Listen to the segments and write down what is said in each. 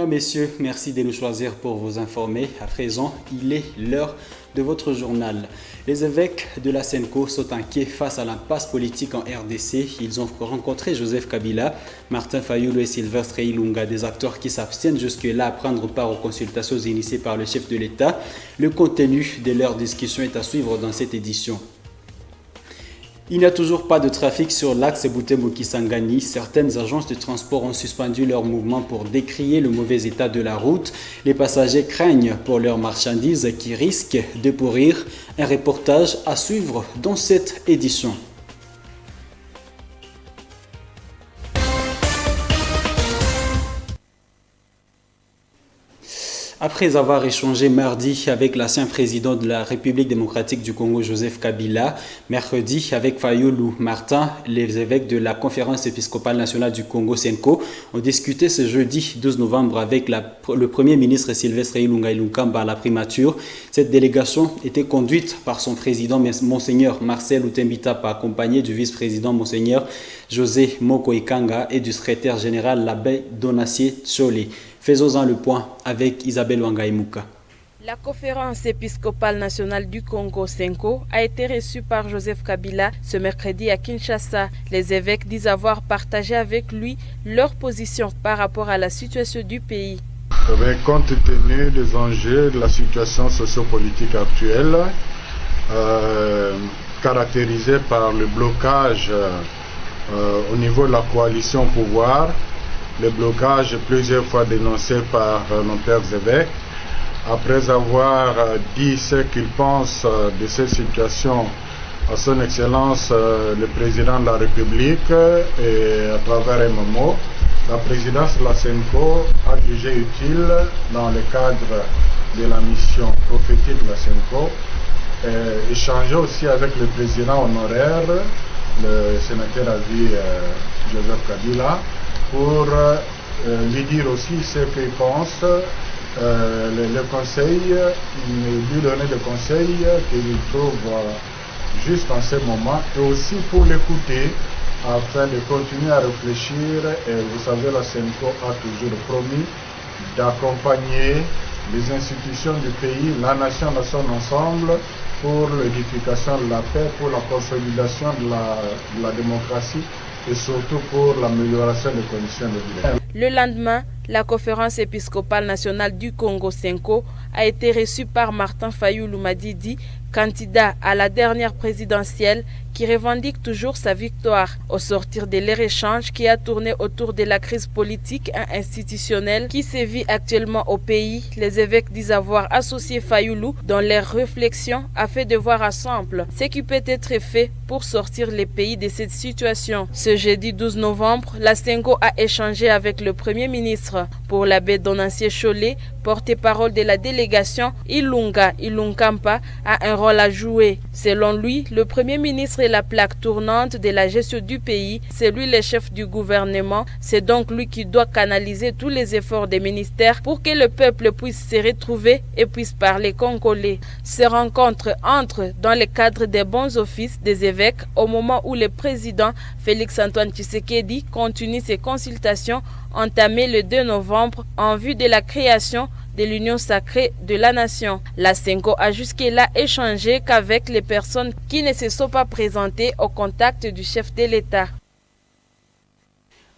Mesdames, Messieurs, merci de nous choisir pour vous informer. À présent, il est l'heure de votre journal. Les évêques de la SENCO sont inquiets face à l'impasse politique en RDC. Ils ont rencontré Joseph Kabila, Martin Fayulu et Sylvestre Ilunga, des acteurs qui s'abstiennent jusque-là à prendre part aux consultations initiées par le chef de l'État. Le contenu de leur discussion est à suivre dans cette édition. Il n'y a toujours pas de trafic sur l'axe Butembo-Kisangani. Certaines agences de transport ont suspendu leur mouvement pour décrier le mauvais état de la route. Les passagers craignent pour leurs marchandises qui risquent de pourrir. Un reportage à suivre dans cette édition. Après avoir échangé mardi avec l'ancien président de la République démocratique du Congo, Joseph Kabila, mercredi avec Fayulu Martin, les évêques de la Conférence épiscopale nationale du Congo, SENCO, ont discuté ce jeudi 12 novembre avec le Premier ministre Sylvestre Ilunga Ilunkamba à la primature. Cette délégation était conduite par son président, Monseigneur Marcel Outembitapa, accompagné du vice-président, Monseigneur José Moko Ikanga, et du secrétaire général, l'abbé Donacier Tcholi. Faisons-en le point avec Isabelle Wangaïmouka. La conférence épiscopale nationale du Congo, SENCO, a été reçue par Joseph Kabila ce mercredi à Kinshasa. Les évêques disent avoir partagé avec lui leur position par rapport à la situation du pays. Compte tenu des enjeux de la situation sociopolitique actuelle, caractérisée par le blocage au niveau de la coalition au pouvoir, le blocage plusieurs fois dénoncé par nos pères évêques. Après avoir dit ce qu'ils pensent de cette situation à son Excellence le Président de la République et à travers MMO, la présidence de la SENCO a jugé utile, dans le cadre de la mission prophétique de la SENCO, échanger aussi avec le président honoraire, le sénateur à vie Joseph Kabila, pour lui dire aussi ce qu'il pense, le conseil, lui donner des conseils qu'il trouve juste en ce moment, et aussi pour l'écouter afin de continuer à réfléchir. Et vous savez, la SENCO a toujours promis d'accompagner les institutions du pays, la nation dans son ensemble, pour l'édification de la paix, pour la consolidation de la démocratie, et surtout pour l'amélioration des conditions de vie. Le lendemain, la conférence épiscopale nationale du Congo, SENCO, a été reçue par Martin Fayulu Madidi, candidat à la dernière présidentielle, qui revendique toujours sa victoire. Au sortir de leur échange qui a tourné autour de la crise politique et institutionnelle qui sévit actuellement au pays, les évêques disent avoir associé Fayulu dans leurs réflexions afin de voir ensemble ce qui peut être fait pour sortir les pays de cette situation. Ce jeudi 12 novembre, la SENCO a échangé avec le Premier ministre. Pour l'abbé Donacier Tcholi, porte-parole de la délégation, Ilunga Ilunkampa a un rôle à jouer. Selon lui, le Premier ministre est la plaque tournante de la gestion du pays. C'est lui le chef du gouvernement. C'est donc lui qui doit canaliser tous les efforts des ministères pour que le peuple puisse se retrouver et puisse parler congolais. Ces rencontres entrent dans le cadre des bons offices des évêques au moment où le président Félix-Antoine Tshisekedi continue ses consultations entamées le 2 novembre en vue de la création de l'Union sacrée de la nation. La SENCO a jusque-là échangé qu'avec les personnes qui ne se sont pas présentées au contact du chef de l'État.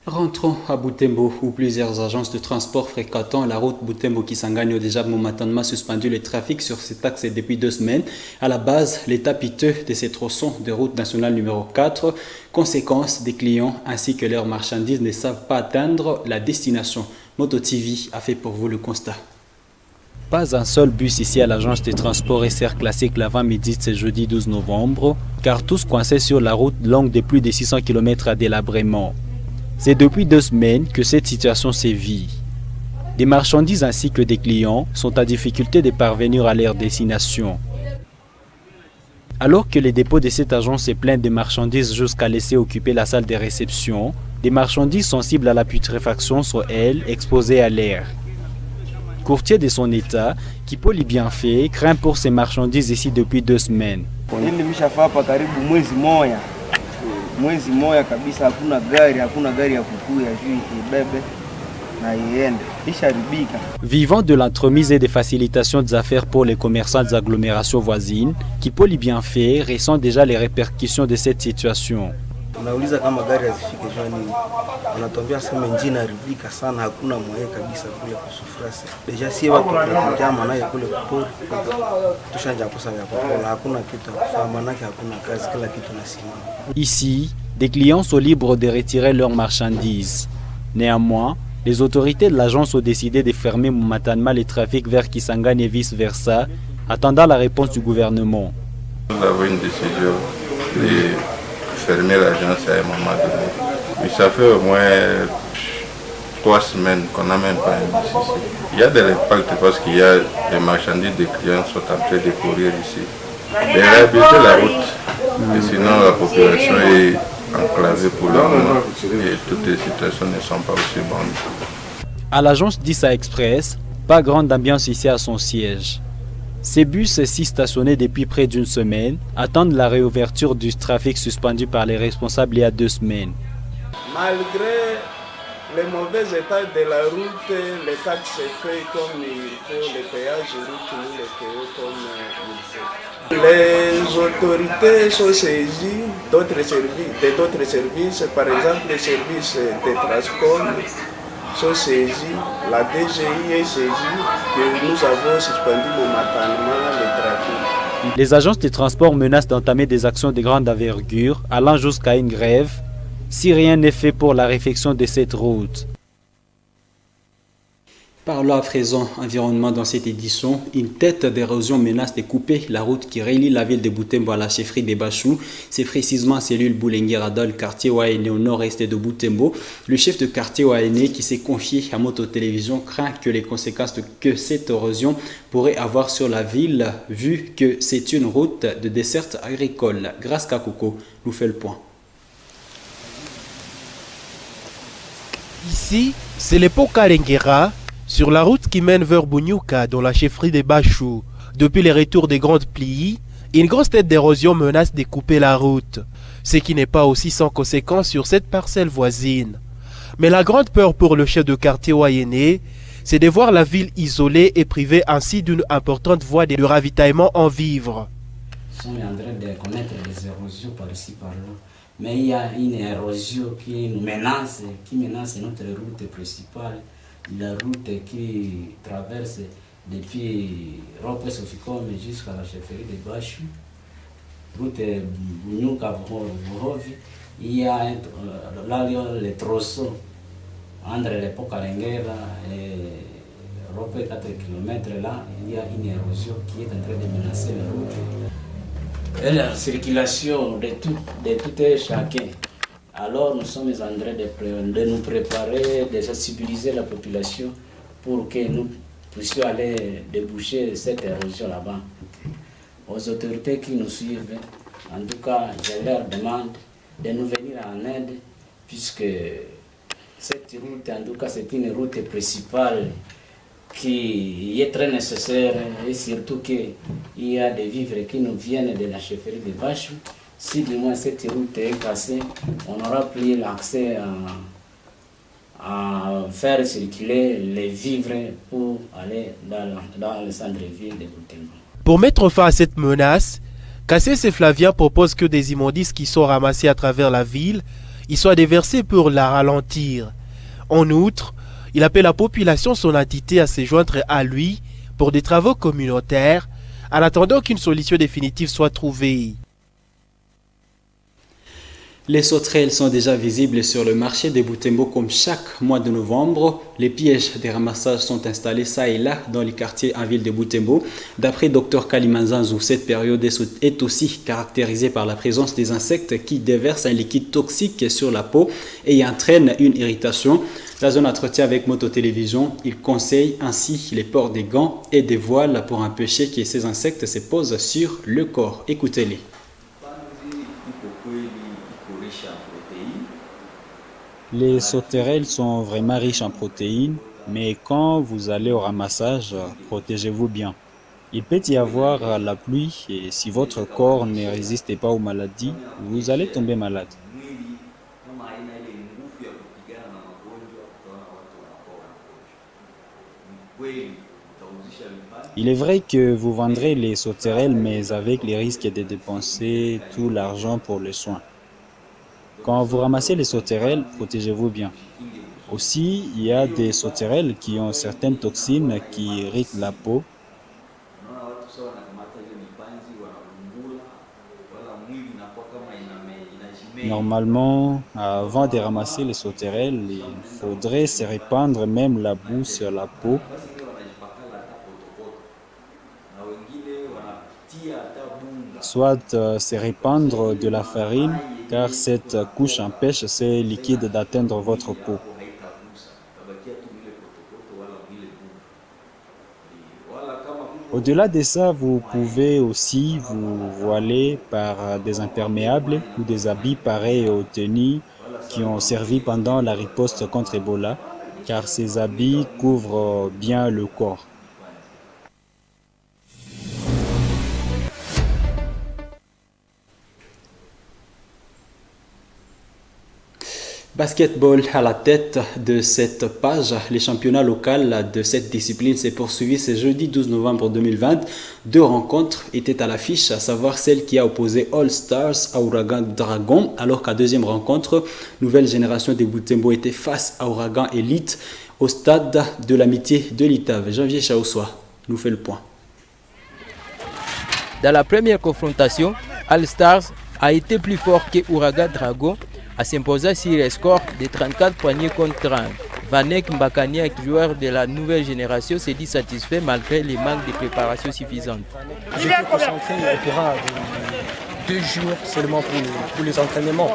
Rentrons à Butembo, où plusieurs agences de transport fréquentant la route Butembo-Kisangani ont déjà momentanément suspendu le trafic sur cet axe depuis 2 semaines. À la base, l'état piteux de ces tronçons de route nationale numéro 4, conséquence des clients ainsi que leurs marchandises ne savent pas atteindre la destination. Moto TV a fait pour vous le constat. Pas un seul bus ici à l'agence de transport SR Classique l'avant-midi ce jeudi 12 novembre, car tous coincés sur la route longue de plus de 600 km à délabrement. C'est depuis 2 semaines que cette situation sévit. Des marchandises ainsi que des clients sont en difficulté de parvenir à leur destination. Alors que les dépôts de cette agence se plaignent de marchandises jusqu'à laisser occuper la salle de réception, des marchandises sensibles à la putréfaction sont, elles, exposées à l'air. Courtier de son état, Kipoli Bienfait craint pour ses marchandises ici depuis 2 semaines. Mwezi moja kabisa hakuna gari ya kukuya juu ibebe Vivant de l'entremise et des facilitations des affaires pour les commerçants des agglomérations voisines, qui Kipoli Bienfait ressent déjà les répercussions de cette situation. Unauliza kama gari hazifike jwani, unatuambia sema njia inaharibika sana, hakuna mwaye kabisa kule kusufrasi. Deja si watu tunataka maana kule kupori, tushanja kosa ya kupola, hakuna kitu kufanya, maana hakuna kazi, kila kitu nasimama. Ici, des clients sont libres de retirer leurs marchandises. Néanmoins, les autorités de l'agence ont décidé de fermer momentanément les trafics vers Kisangani et vice-versa, attendant la réponse du gouvernement. Nous avons une décision de fermer l'agence à un moment donné. Mais ça fait au moins 3 semaines qu'on n'a même pas un ici. Il y a de l'impact parce qu'il y a des marchandises, des clients sont en train de courir ici. De réhabiliter la route, et sinon la population est enclavée pour le moment et toutes les situations ne sont pas aussi bonnes. À l'agence Dissa Express, pas grande ambiance ici à son siège. Ces bus, 6 stationnés depuis près d'une semaine, attendent la réouverture du trafic suspendu par les responsables il y a 2 semaines. Malgré les mauvais états de la route, les taxes se payent comme il faut, les péages route, nous les payons comme il faut. Les autorités sont saisies d'autres services, par exemple les services de transport sont saisis, la DGI est saisie, que nous avons suspendu momentanément le trafic. Les agences de transport menacent d'entamer des actions de grande envergure, allant jusqu'à une grève, si rien n'est fait pour la réfection de cette route. Parlons à présent environnement dans cette édition. Une tête d'érosion menace de couper la route qui relie la ville de Butembo à la chefferie des Bachou. C'est précisément cellule Boulenguera dans le quartier Waene au nord-est de Butembo. Le chef de quartier Waene qui s'est confié à Moto Télévision craint que les conséquences que cette érosion pourrait avoir sur la ville, vu que c'est une route de desserte agricole. Grâce Kakoko nous fait le point. Ici, c'est l'époque Kalengera, sur la route qui mène vers Bunyuka, dans la chefferie des Bachou. Depuis les retours des grandes pluies, une grosse tête d'érosion menace de couper la route, ce qui n'est pas aussi sans conséquence sur cette parcelle voisine. Mais la grande peur pour le chef de quartier Wayene, c'est de voir la ville isolée et privée ainsi d'une importante voie de ravitaillement en vivres. Nous sommes en train de connaître des érosions par ici, par là. Mais il y a une érosion qui menace notre route principale. La route qui traverse depuis Rope Soficom jusqu'à la chefferie de Bachou, route Bunyuka Vuhovi. Il y a là les tronçons entre l'époque Kalengera et Rope 4 km là, il y a une érosion qui est en train de menacer la route. Et la circulation de tout et chacun. Alors nous sommes en train de nous préparer, de sensibiliser la population pour que nous puissions aller déboucher cette érosion là-bas. Aux autorités qui nous suivent, en tout cas, je leur demande de nous venir en aide, puisque cette route, en tout cas, c'est une route principale qui est très nécessaire, et surtout qu'il y a des vivres qui nous viennent de la chefferie de Bachou. Si du moins cette route est cassée, on n'aura plus l'accès à faire circuler les vivres pour aller dans le centre-ville de Butembo. Pour mettre fin à cette menace, Cassés et Flavien propose que des immondices qui sont ramassés à travers la ville y soient déversés pour la ralentir. En outre, il appelle la population son entité à se joindre à lui pour des travaux communautaires en attendant qu'une solution définitive soit trouvée. Les sauterelles sont déjà visibles sur le marché de Butembo comme chaque mois de novembre. Les pièges de ramassage sont installés ça et là dans les quartiers en ville de Butembo. D'après Dr Kalimanzanzou, cette période est aussi caractérisée par la présence des insectes qui déversent un liquide toxique sur la peau et y entraînent une irritation. La zone entretien avec Moto Télévision, il conseille ainsi les ports des gants et des voiles pour empêcher que ces insectes se posent sur le corps. Écoutez-les. Les sauterelles sont vraiment riches en protéines, mais quand vous allez au ramassage, protégez-vous bien. Il peut y avoir la pluie et si votre corps ne résiste pas aux maladies, vous allez tomber malade. Il est vrai que vous vendrez les sauterelles, mais avec les risques de dépenser tout l'argent pour les soins. Quand vous ramassez les sauterelles, protégez-vous bien. Aussi, il y a des sauterelles qui ont certaines toxines qui irritent la peau. Normalement, avant de ramasser les sauterelles, il faudrait se répandre même la boue sur la peau. Soit se répandre de la farine, car cette couche empêche ces liquides d'atteindre votre peau. Au-delà de ça, vous pouvez aussi vous voiler par des imperméables ou des habits pareils aux tenues qui ont servi pendant la riposte contre Ebola, car ces habits couvrent bien le corps. Basketball à la tête de cette page. Les championnats locaux de cette discipline s'est poursuivi ce jeudi 12 novembre 2020. 2 rencontres étaient à l'affiche, à savoir celle qui a opposé All Stars à Ouragan Dragon, alors qu'à deuxième rencontre, Nouvelle Génération de Butembo était face à Ouragan Elite au stade de l'amitié de l'Itave. Janvier Chaoussoa nous fait le point. Dans la première confrontation, All Stars a été plus fort que Ouragan Dragon, à s'imposer sur les scores de 34 poignées contre 30. Vanek Mbakania, joueur de la nouvelle génération, s'est dit satisfait malgré les manques de préparation suffisante. J'étais concentré au courant de 2 jours seulement pour les entraînements.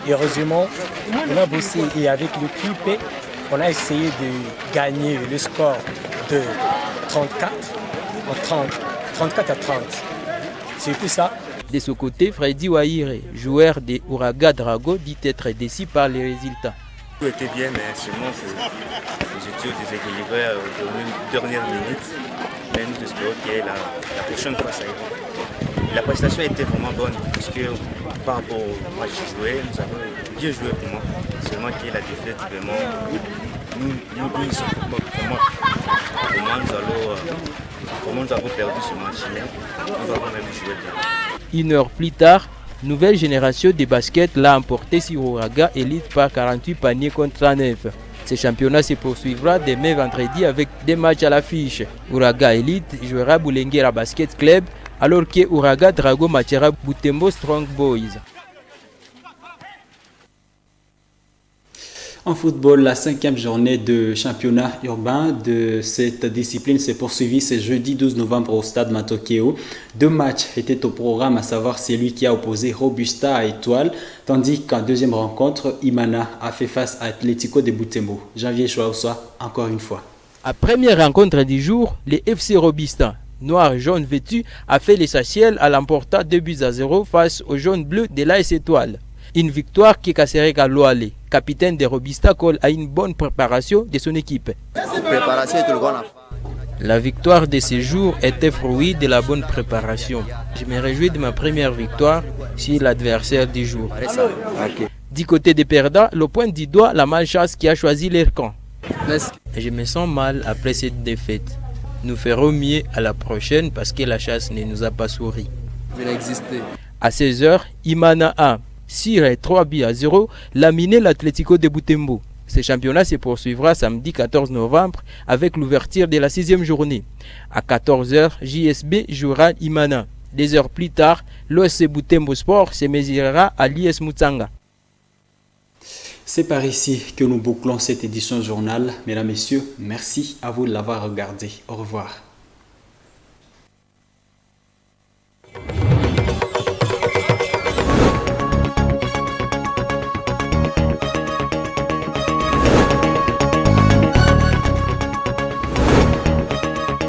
Et heureusement, on a bossé et avec l'équipe, on a essayé de gagner le score de 34 à 30. C'est tout ça. De ce côté, Freddy Waire, joueur de Ouragan Drago, dit être déçu par les résultats. Tout était bien, mais seulement les études déséquilibrées aux dernières minutes. Mais nous espérons que la prochaine fois, ça ira. La prestation était vraiment bonne, parce que par rapport au match joué, nous avons bien joué pour moi. Seulement que la défaite, vraiment, nous sommes comment nous avons perdu ce match-là. Nous avons même joué bien. 1 heure plus tard, Nouvelle Génération de basket l'a emporté sur Ouragan Elite par 48 paniers contre 39. Ce championnat se poursuivra demain vendredi avec 2 matchs à l'affiche. Ouragan Elite jouera Boulenguera Basket Club alors que Ouragan Drago matchera Butembo Strong Boys. En football, la 5e journée de championnat urbain de cette discipline s'est poursuivie ce jeudi 12 novembre au stade Matokeo. 2 matchs étaient au programme, à savoir celui qui a opposé Robusta à Étoile, tandis qu'en deuxième rencontre, Imana a fait face à Atlético de Butembo. Janvier Chouaoussoa, encore une fois. À première rencontre du jour, les FC Robusta, noir et jaune vêtu, a fait l'essentiel à l'emportant 2-0 face aux jaunes bleus de l'AS Étoile. Une victoire qui Kasereka Loale, capitaine des Robusta, colle à une bonne préparation de son équipe. La victoire de ce jour était fruit de la bonne préparation. Je me réjouis de ma première victoire sur l'adversaire du jour. Du côté des perdants, le point du doigt la malchance qui a choisi leur camp. Je me sens mal après cette défaite. Nous ferons mieux à la prochaine parce que la chasse ne nous a pas souri. À 16h, Imana a, sur 3-0, laminé l'Atlético de Butembo. Ce championnat se poursuivra samedi 14 novembre avec l'ouverture de la 6e journée. À 14h, JSB jouera Imana. 2 heures plus tard, l'OSC Butembo Sport se mesurera à l'IS Mutsanga. C'est par ici que nous bouclons cette édition journal. Mesdames, Messieurs, merci à vous de l'avoir regardé. Au revoir.